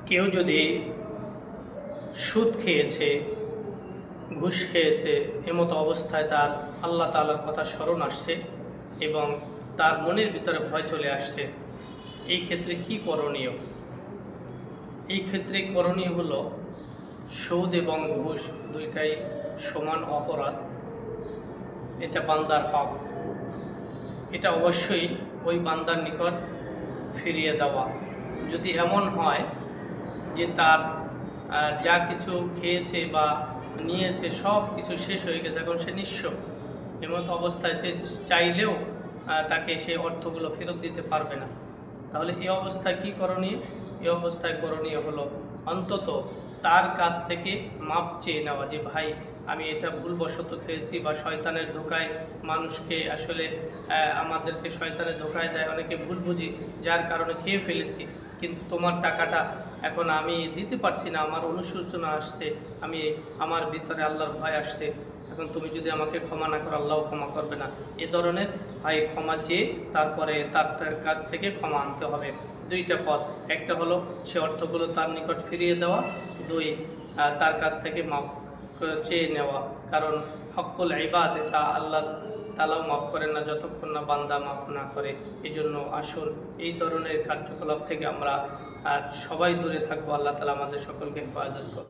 কেউ যদি সুদ খেয়েছে, ঘুষ খেয়েছে, এমতো অবস্থায় তার আল্লাহ তাআলার কথা স্মরণ আসছে এবং তার মনের ভিতরে ভয় চলে আসছে, এই ক্ষেত্রে কি করণীয়? এই ক্ষেত্রে করণীয় হলো, সুদ এবং ঘুষ দুইটাই সমান অপরাধ, এটা বান্দার হক। এটা অবশ্যই ওই বান্দার নিকট ফিরিয়ে দেওয়া। যদি এমন হয় যে তার যা কিছু খেয়েছে বা নিয়েছে সব কিছু শেষ হয়ে গেছে, এখন সে নিঃস্ব, এমতো অবস্থায় যে চাইলেও তাকে সেই অর্থগুলো ফেরত দিতে পারবে না, তাহলে এই অবস্থায় কি করণীয়? এই অবস্থায় করণীয় হলো অন্তত তার কাছ থেকে মাপ চেয়ে নেওয়া, যে ভাই আমি এটা ভুলবশত খেয়েছি, বা শয়তানের ধোকায় মানুষকে আসলে আমাদেরকে শয়তানের ধোকায় দেয়, অনেকে ভুল বুঝি, যার কারণে খেয়ে ফেলেছি, কিন্তু তোমার টাকাটা এখন আমি দিতে পারছি না, আমার অনুশোচনা আসছে, আমার ভিতরে আল্লাহর ভয় আসছে, এখন তুমি যদি আমাকে ক্ষমা না করো আল্লাহও ক্ষমা করবে না। এ ধরনের ভাই ক্ষমা চেয়ে তারপরে তার কাছ থেকে ক্ষমা আনতে হবে। দুইটা পথ, একটা হলো সে অর্থগুলো তার নিকট ফিরিয়ে দেওয়া, দুই তার কাছ থেকে মাপ চেয়ে নেওয়া। কারণ হক্কুল ইবাদ, এটা আল্লাহ তাআলাও মাফ করেন না যতক্ষণ না বান্দা মাফ না করে। এই জন্য আসুন এই ধরনের কার্যকলাপ থেকে আমরা সবাই দূরে থাকবো। আল্লাহ তাআলা আমাদের সকলকে হেফাজত করুন।